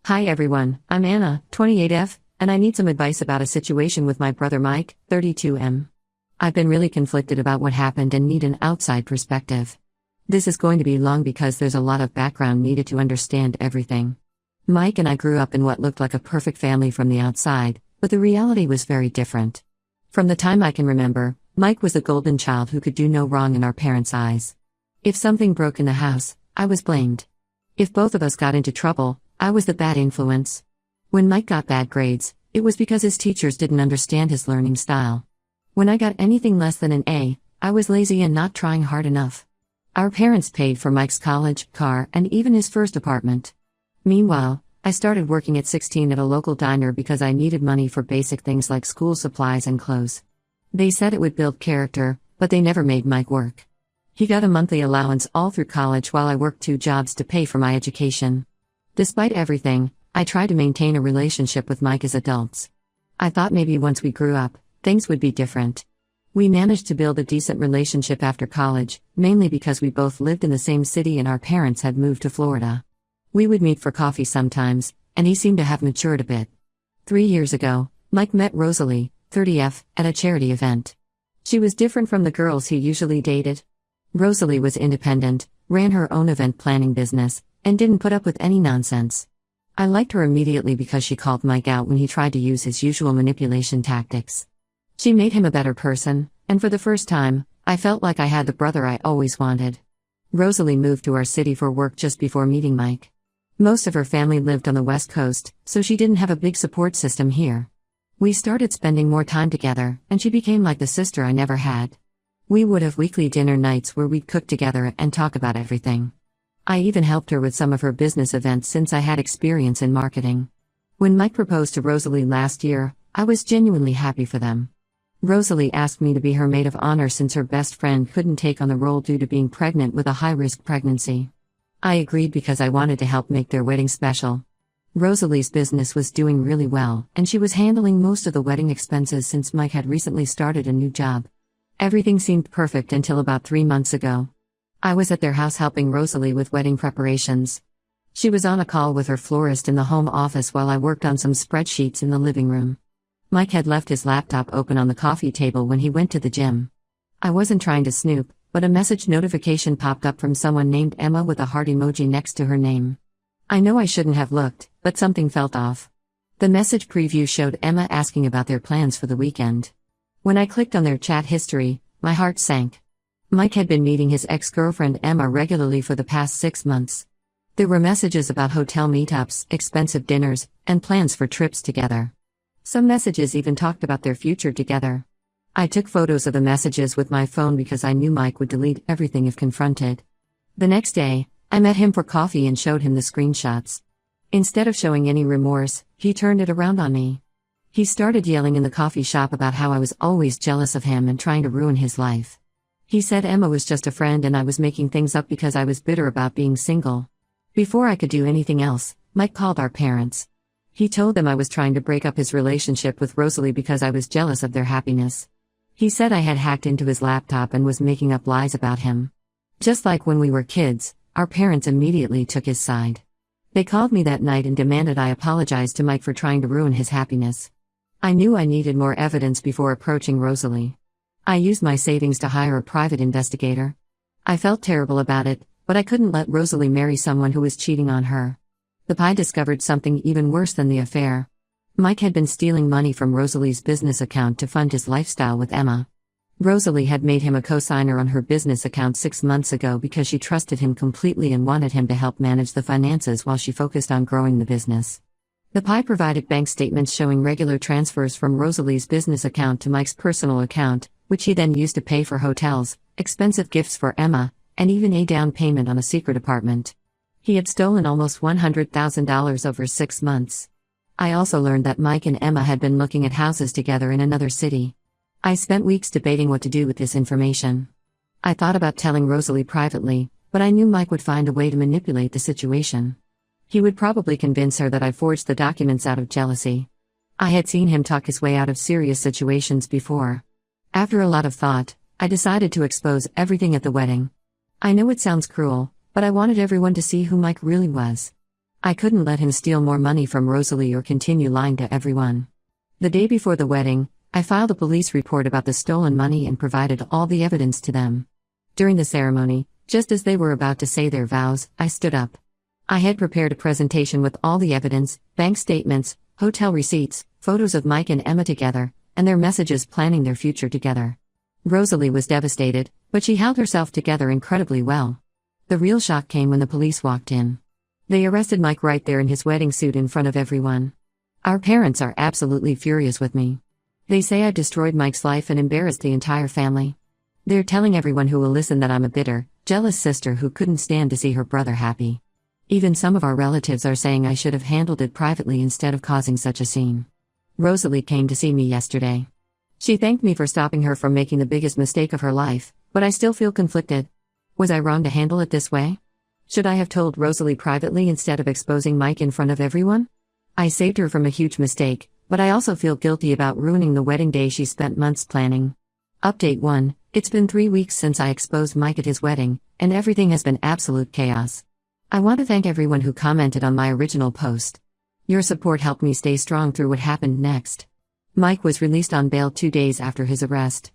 Hi everyone, I'm Anna, 28F, and I need some advice about a situation with my brother Mike, 32M. I've been really conflicted about what happened and need an outside perspective. This is going to be long because there's a lot of background needed to understand everything. Mike and I grew up in what looked like a perfect family from the outside, but the reality was very different. From the time I can remember, Mike was the golden child who could do no wrong in our parents' eyes. If something broke in the house, I was blamed. If both of us got into trouble, I was the bad influence. When Mike got bad grades, it was because his teachers didn't understand his learning style. When I got anything less than an A, I was lazy and not trying hard enough. Our parents paid for Mike's college, car, and even his first apartment. Meanwhile, I started working at 16 at a local diner because I needed money for basic things like school supplies and clothes. They said it would build character, but they never made Mike work. He got a monthly allowance all through college while I worked 2 jobs to pay for my education. Despite everything, I tried to maintain a relationship with Mike as adults. I thought maybe once we grew up, things would be different. We managed to build a decent relationship after college, mainly because we both lived in the same city and our parents had moved to Florida. We would meet for coffee sometimes, and he seemed to have matured a bit. 3 years ago, Mike met Rosalie, 30F, at a charity event. She was different from the girls he usually dated. Rosalie was independent, ran her own event planning business, and didn't put up with any nonsense. I liked her immediately because she called Mike out when he tried to use his usual manipulation tactics. She made him a better person, and for the first time, I felt like I had the brother I always wanted. Rosalie moved to our city for work just before meeting Mike. Most of her family lived on the West Coast, so she didn't have a big support system here. We started spending more time together, and she became like the sister I never had. We would have weekly dinner nights where we'd cook together and talk about everything. I even helped her with some of her business events since I had experience in marketing. When Mike proposed to Rosalie last year, I was genuinely happy for them. Rosalie asked me to be her maid of honor since her best friend couldn't take on the role due to being pregnant with a high-risk pregnancy. I agreed because I wanted to help make their wedding special. Rosalie's business was doing really well, and she was handling most of the wedding expenses since Mike had recently started a new job. Everything seemed perfect until about 3 months ago. I was at their house helping Rosalie with wedding preparations. She was on a call with her florist in the home office while I worked on some spreadsheets in the living room. Mike had left his laptop open on the coffee table when he went to the gym. I wasn't trying to snoop, but a message notification popped up from someone named Emma with a heart emoji next to her name. I know I shouldn't have looked, but something felt off. The message preview showed Emma asking about their plans for the weekend. When I clicked on their chat history, my heart sank. Mike had been meeting his ex-girlfriend Emma regularly for the past 6 months. There were messages about hotel meetups, expensive dinners, and plans for trips together. Some messages even talked about their future together. I took photos of the messages with my phone because I knew Mike would delete everything if confronted. The next day, I met him for coffee and showed him the screenshots. Instead of showing any remorse, he turned it around on me. He started yelling in the coffee shop about how I was always jealous of him and trying to ruin his life. He said Emma was just a friend and I was making things up because I was bitter about being single. Before I could do anything else, Mike called our parents. He told them I was trying to break up his relationship with Rosalie because I was jealous of their happiness. He said I had hacked into his laptop and was making up lies about him. Just like when we were kids, our parents immediately took his side. They called me that night and demanded I apologize to Mike for trying to ruin his happiness. I knew I needed more evidence before approaching Rosalie. I used my savings to hire a private investigator. I felt terrible about it, but I couldn't let Rosalie marry someone who was cheating on her. The PI discovered something even worse than the affair. Mike had been stealing money from Rosalie's business account to fund his lifestyle with Emma. Rosalie had made him a co-signer on her business account 6 months ago because she trusted him completely and wanted him to help manage the finances while she focused on growing the business. The PI provided bank statements showing regular transfers from Rosalie's business account to Mike's personal account, which he then used to pay for hotels, expensive gifts for Emma, and even a down payment on a secret apartment. He had stolen almost $100,000 over 6 months. I also learned that Mike and Emma had been looking at houses together in another city. I spent weeks debating what to do with this information. I thought about telling Rosalie privately, but I knew Mike would find a way to manipulate the situation. He would probably convince her that I forged the documents out of jealousy. I had seen him talk his way out of serious situations before. After a lot of thought, I decided to expose everything at the wedding. I know it sounds cruel, but I wanted everyone to see who Mike really was. I couldn't let him steal more money from Rosalie or continue lying to everyone. The day before the wedding, I filed a police report about the stolen money and provided all the evidence to them. During the ceremony, just as they were about to say their vows, I stood up. I had prepared a presentation with all the evidence, bank statements, hotel receipts, photos of Mike and Emma together, and their messages planning their future together. Rosalie was devastated, but she held herself together incredibly well. The real shock came when the police walked in. They arrested Mike right there in his wedding suit in front of everyone. Our parents are absolutely furious with me. They say I've destroyed Mike's life and embarrassed the entire family. They're telling everyone who will listen that I'm a bitter, jealous sister who couldn't stand to see her brother happy. Even some of our relatives are saying I should have handled it privately instead of causing such a scene. Rosalie came to see me yesterday. She thanked me for stopping her from making the biggest mistake of her life, but I still feel conflicted. Was I wrong to handle it this way? Should I have told Rosalie privately instead of exposing Mike in front of everyone? I saved her from a huge mistake, but I also feel guilty about ruining the wedding day she spent months planning. Update 1. It's been 3 weeks since I exposed Mike at his wedding, and everything has been absolute chaos. I want to thank everyone who commented on my original post. Your support helped me stay strong through what happened next. Mike was released on bail 2 days after his arrest.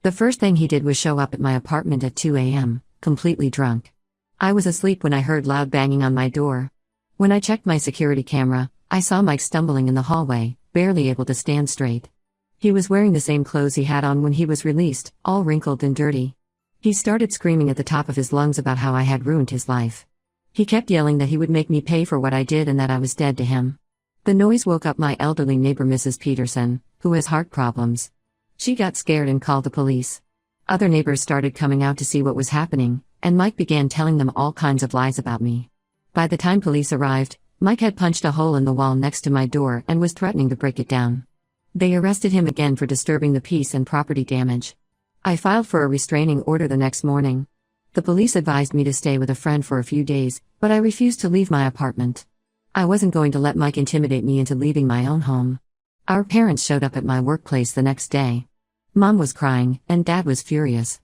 The first thing he did was show up at my apartment at 2 a.m., completely drunk. I was asleep when I heard loud banging on my door. When I checked my security camera, I saw Mike stumbling in the hallway, barely able to stand straight. He was wearing the same clothes he had on when he was released, all wrinkled and dirty. He started screaming at the top of his lungs about how I had ruined his life. He kept yelling that he would make me pay for what I did and that I was dead to him. The noise woke up my elderly neighbor Mrs. Peterson, who has heart problems. She got scared and called the police. Other neighbors started coming out to see what was happening, and Mike began telling them all kinds of lies about me. By the time police arrived, Mike had punched a hole in the wall next to my door and was threatening to break it down. They arrested him again for disturbing the peace and property damage. I filed for a restraining order the next morning. The police advised me to stay with a friend for a few days, but I refused to leave my apartment. I wasn't going to let Mike intimidate me into leaving my own home. Our parents showed up at my workplace the next day. Mom was crying, and Dad was furious.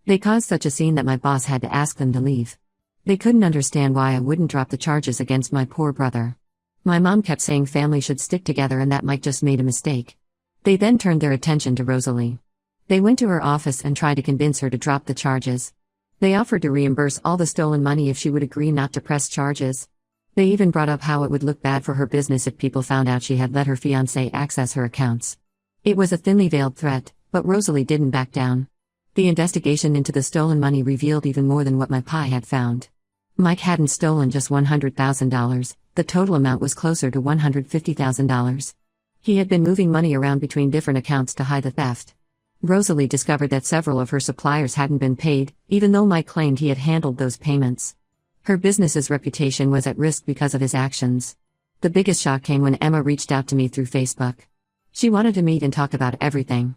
They caused such a scene that my boss had to ask them to leave. They couldn't understand why I wouldn't drop the charges against my poor brother. My mom kept saying family should stick together and that Mike just made a mistake. They then turned their attention to Rosalie. They went to her office and tried to convince her to drop the charges. They offered to reimburse all the stolen money if she would agree not to press charges. They even brought up how it would look bad for her business if people found out she had let her fiancé access her accounts. It was a thinly veiled threat, but Rosalie didn't back down. The investigation into the stolen money revealed even more than what my PI had found. Mike hadn't stolen just $100,000, the total amount was closer to $150,000. He had been moving money around between different accounts to hide the theft. Rosalie discovered that several of her suppliers hadn't been paid, even though Mike claimed he had handled those payments. Her business's reputation was at risk because of his actions. The biggest shock came when Emma reached out to me through Facebook. She wanted to meet and talk about everything.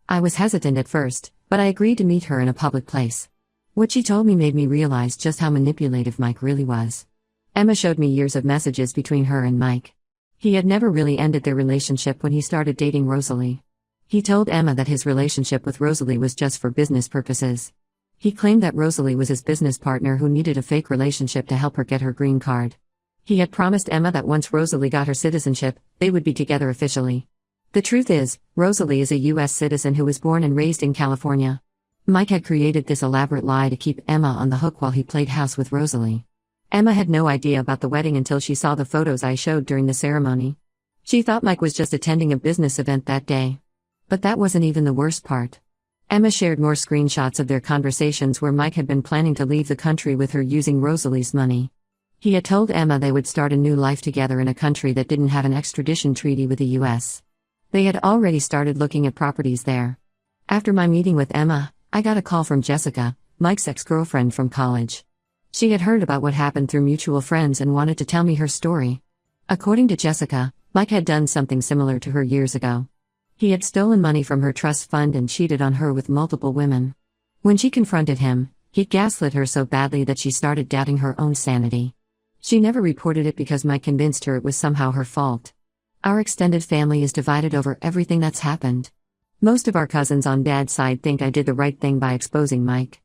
I was hesitant at first, but I agreed to meet her in a public place. What she told me made me realize just how manipulative Mike really was. Emma showed me years of messages between her and Mike. He had never really ended their relationship when he started dating Rosalie. He told Emma that his relationship with Rosalie was just for business purposes. He claimed that Rosalie was his business partner who needed a fake relationship to help her get her green card. He had promised Emma that once Rosalie got her citizenship, they would be together officially. The truth is, Rosalie is a U.S. citizen who was born and raised in California. Mike had created this elaborate lie to keep Emma on the hook while he played house with Rosalie. Emma had no idea about the wedding until she saw the photos I showed during the ceremony. She thought Mike was just attending a business event that day. But that wasn't even the worst part. Emma shared more screenshots of their conversations where Mike had been planning to leave the country with her using Rosalie's money. He had told Emma they would start a new life together in a country that didn't have an extradition treaty with the U.S. They had already started looking at properties there. After my meeting with Emma, I got a call from Jessica, Mike's ex-girlfriend from college. She had heard about what happened through mutual friends and wanted to tell me her story. According to Jessica, Mike had done something similar to her years ago. He had stolen money from her trust fund and cheated on her with multiple women. When she confronted him, he gaslit her so badly that she started doubting her own sanity. She never reported it because Mike convinced her it was somehow her fault. Our extended family is divided over everything that's happened. Most of our cousins on Dad's side think I did the right thing by exposing Mike.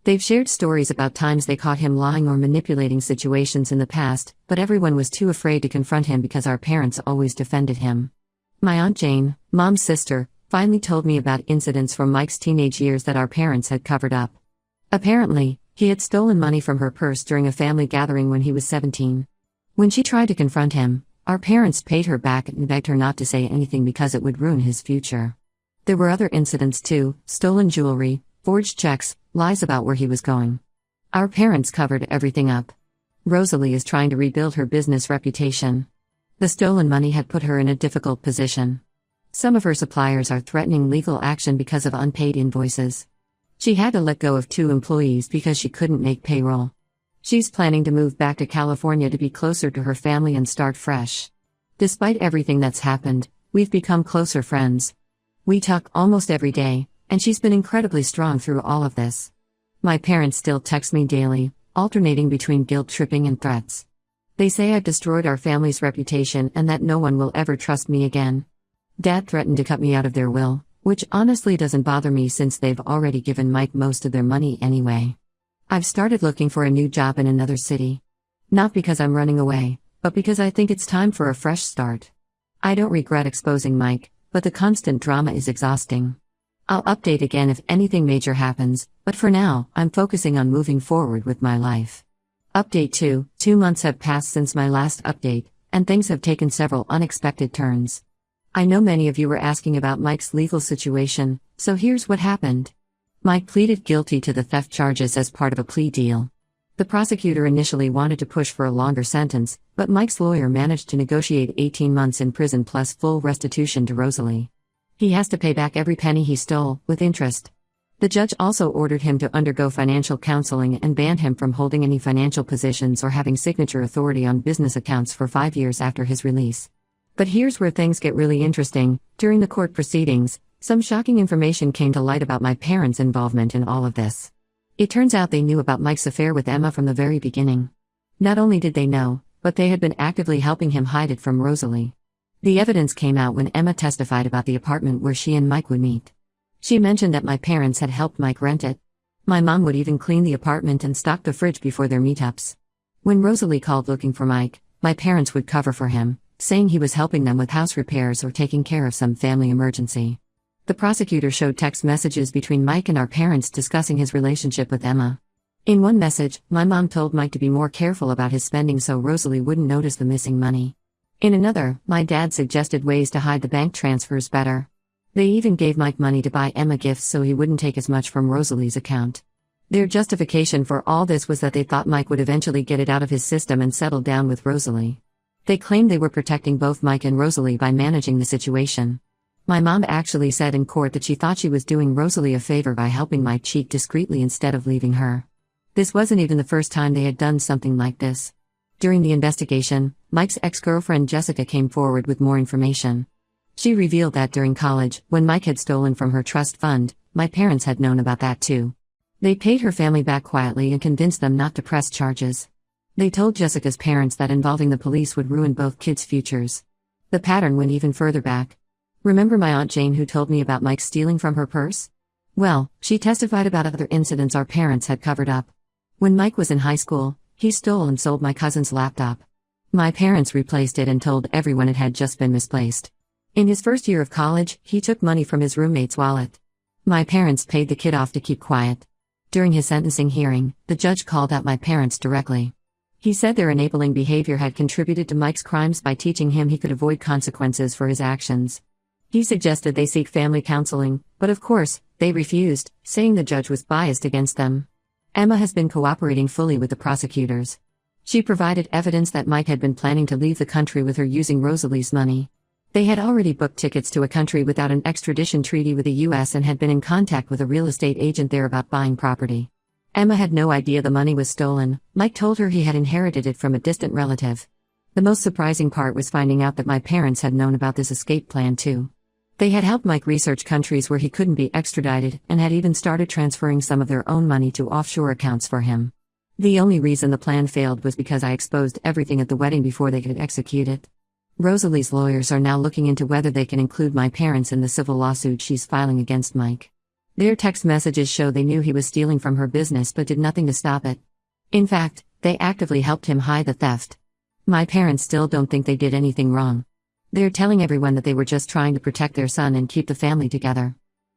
They've shared stories about times they caught him lying or manipulating situations in the past, but everyone was too afraid to confront him because our parents always defended him. My Aunt Jane, Mom's sister, finally told me about incidents from Mike's teenage years that our parents had covered up. Apparently, he had stolen money from her purse during a family gathering when he was 17. When she tried to confront him, our parents paid her back and begged her not to say anything because it would ruin his future. There were other incidents too: stolen jewelry, forged checks, lies about where he was going. Our parents covered everything up. Rosalie is trying to rebuild her business reputation. The stolen money had put her in a difficult position. Some of her suppliers are threatening legal action because of unpaid invoices. She had to let go of 2 employees because she couldn't make payroll. She's planning to move back to California to be closer to her family and start fresh. Despite everything that's happened, we've become closer friends. We talk almost every day, and she's been incredibly strong through all of this. My parents still text me daily, alternating between guilt-tripping and threats. They say I've destroyed our family's reputation and that no one will ever trust me again. Dad threatened to cut me out of their will, which honestly doesn't bother me since they've already given Mike most of their money anyway. I've started looking for a new job in another city. Not because I'm running away, but because I think it's time for a fresh start. I don't regret exposing Mike, but the constant drama is exhausting. I'll update again if anything major happens, but for now, I'm focusing on moving forward with my life. Update 2: 2 months have passed since my last update, and things have taken several unexpected turns. I know many of you were asking about Mike's legal situation, so here's what happened. Mike pleaded guilty to the theft charges as part of a plea deal. The prosecutor initially wanted to push for a longer sentence, but Mike's lawyer managed to negotiate 18 months in prison plus full restitution to Rosalie. He has to pay back every penny he stole, with interest. The judge also ordered him to undergo financial counseling and banned him from holding any financial positions or having signature authority on business accounts for 5 years after his release. But here's where things get really interesting. During the court proceedings, some shocking information came to light about my parents' involvement in all of this. It turns out they knew about Mike's affair with Emma from the very beginning. Not only did they know, but they had been actively helping him hide it from Rosalie. The evidence came out when Emma testified about the apartment where she and Mike would meet. She mentioned that my parents had helped Mike rent it. My mom would even clean the apartment and stock the fridge before their meetups. When Rosalie called looking for Mike, my parents would cover for him, saying he was helping them with house repairs or taking care of some family emergency. The prosecutor showed text messages between Mike and our parents discussing his relationship with Emma. In one message, my mom told Mike to be more careful about his spending so Rosalie wouldn't notice the missing money. In another, my dad suggested ways to hide the bank transfers better. They even gave Mike money to buy Emma gifts so he wouldn't take as much from Rosalie's account. Their justification for all this was that they thought Mike would eventually get it out of his system and settle down with Rosalie. They claimed they were protecting both Mike and Rosalie by managing the situation. My mom actually said in court that she thought she was doing Rosalie a favor by helping Mike cheat discreetly instead of leaving her. This wasn't even the first time they had done something like this. During the investigation, Mike's ex-girlfriend Jessica came forward with more information. She revealed that during college, when Mike had stolen from her trust fund, my parents had known about that too. They paid her family back quietly and convinced them not to press charges. They told Jessica's parents that involving the police would ruin both kids' futures. The pattern went even further back. Remember my Aunt Jane who told me about Mike stealing from her purse? Well, she testified about other incidents our parents had covered up. When Mike was in high school, he stole and sold my cousin's laptop. My parents replaced it and told everyone it had just been misplaced. In his first year of college, he took money from his roommate's wallet. My parents paid the kid off to keep quiet. During his sentencing hearing, the judge called out my parents directly. He said their enabling behavior had contributed to Mike's crimes by teaching him he could avoid consequences for his actions. He suggested they seek family counseling, but of course, they refused, saying the judge was biased against them. Emma has been cooperating fully with the prosecutors. She provided evidence that Mike had been planning to leave the country with her using Rosalie's money. They had already booked tickets to a country without an extradition treaty with the US and had been in contact with a real estate agent there about buying property. Emma had no idea the money was stolen. Mike told her he had inherited it from a distant relative. The most surprising part was finding out that my parents had known about this escape plan too. They had helped Mike research countries where he couldn't be extradited and had even started transferring some of their own money to offshore accounts for him. The only reason the plan failed was because I exposed everything at the wedding before they could execute it. Rosalie's lawyers are now looking into whether they can include my parents in the civil lawsuit she's filing against Mike. Their text messages show they knew he was stealing from her business but did nothing to stop it. In fact, they actively helped him hide the theft. My parents still don't think they did anything wrong. They're telling everyone that they were just trying to protect their son and keep the family together.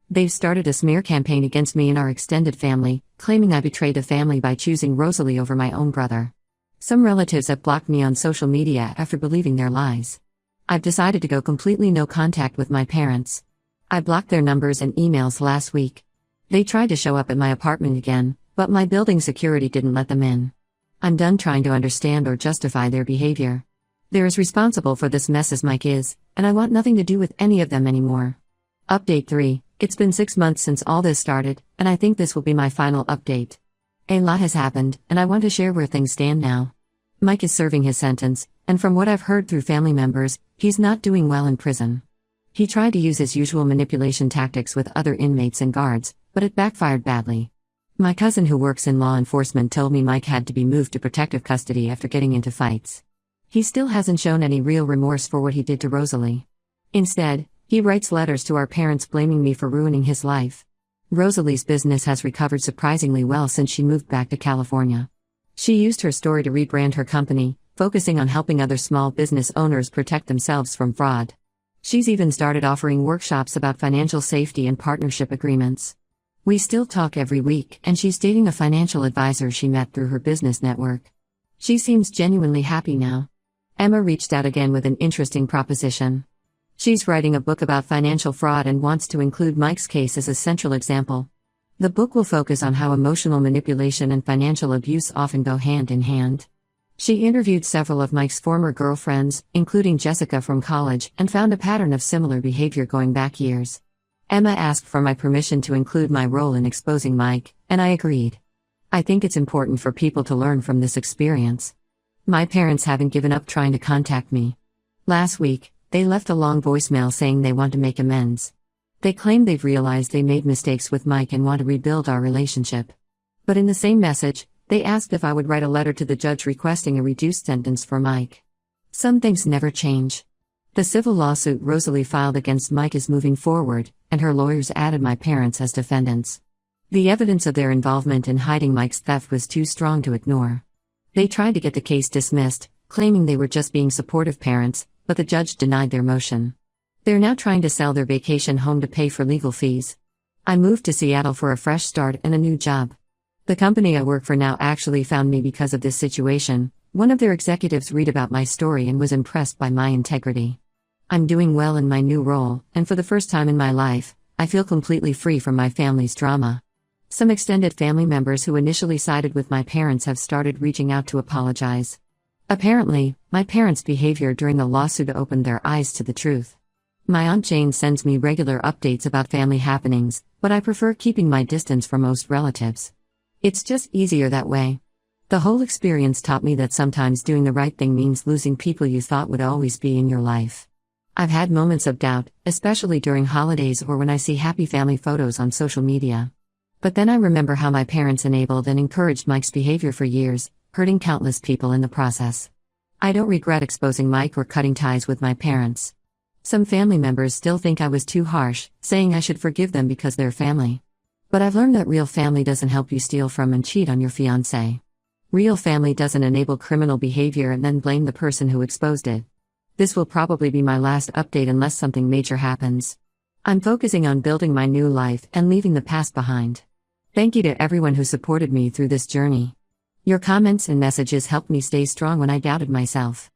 They've started a smear campaign against me and our extended family, claiming I betrayed the family by choosing Rosalie over my own brother. Some relatives have blocked me on social media after believing their lies. I've decided to go completely no contact with my parents. I blocked their numbers and emails last week. They tried to show up at my apartment again, but my building security didn't let them in. I'm done trying to understand or justify their behavior. They're as responsible for this mess as Mike is, and I want nothing to do with any of them anymore. Update 3. It's been 6 months since all this started, and I think this will be my final update. A lot has happened, and I want to share where things stand now. Mike is serving his sentence, and from what I've heard through family members, he's not doing well in prison. He tried to use his usual manipulation tactics with other inmates and guards, but it backfired badly. My cousin who works in law enforcement told me Mike had to be moved to protective custody after getting into fights. He still hasn't shown any real remorse for what he did to Rosalie. Instead, he writes letters to our parents blaming me for ruining his life. Rosalie's business has recovered surprisingly well since she moved back to California. She used her story to rebrand her company, focusing on helping other small business owners protect themselves from fraud. She's even started offering workshops about financial safety and partnership agreements. We still talk every week, and she's dating a financial advisor she met through her business network. She seems genuinely happy now. Emma reached out again with an interesting proposition. She's writing a book about financial fraud and wants to include Mike's case as a central example. The book will focus on how emotional manipulation and financial abuse often go hand in hand. She interviewed several of Mike's former girlfriends, including Jessica from college, and found a pattern of similar behavior going back years. Emma asked for my permission to include my role in exposing Mike, and I agreed. I think it's important for people to learn from this experience. My parents haven't given up trying to contact me. Last week, they left a long voicemail saying they want to make amends. They claim they've realized they made mistakes with Mike and want to rebuild our relationship. But in the same message, they asked if I would write a letter to the judge requesting a reduced sentence for Mike. Some things never change. The civil lawsuit Rosalie filed against Mike is moving forward, and her lawyers added my parents as defendants. The evidence of their involvement in hiding Mike's theft was too strong to ignore. They tried to get the case dismissed, claiming they were just being supportive parents, but the judge denied their motion. They're now trying to sell their vacation home to pay for legal fees. I moved to Seattle for a fresh start and a new job. The company I work for now actually found me because of this situation. One of their executives read about my story and was impressed by my integrity. I'm doing well in my new role, and for the first time in my life, I feel completely free from my family's drama. Some extended family members who initially sided with my parents have started reaching out to apologize. Apparently, my parents' behavior during the lawsuit opened their eyes to the truth. My Aunt Jane sends me regular updates about family happenings, but I prefer keeping my distance from most relatives. It's just easier that way. The whole experience taught me that sometimes doing the right thing means losing people you thought would always be in your life. I've had moments of doubt, especially during holidays or when I see happy family photos on social media. But then I remember how my parents enabled and encouraged Mike's behavior for years, hurting countless people in the process. I don't regret exposing Mike or cutting ties with my parents. Some family members still think I was too harsh, saying I should forgive them because they're family. But I've learned that real family doesn't help you steal from and cheat on your fiancé. Real family doesn't enable criminal behavior and then blame the person who exposed it. This will probably be my last update unless something major happens. I'm focusing on building my new life and leaving the past behind. Thank you to everyone who supported me through this journey. Your comments and messages helped me stay strong when I doubted myself.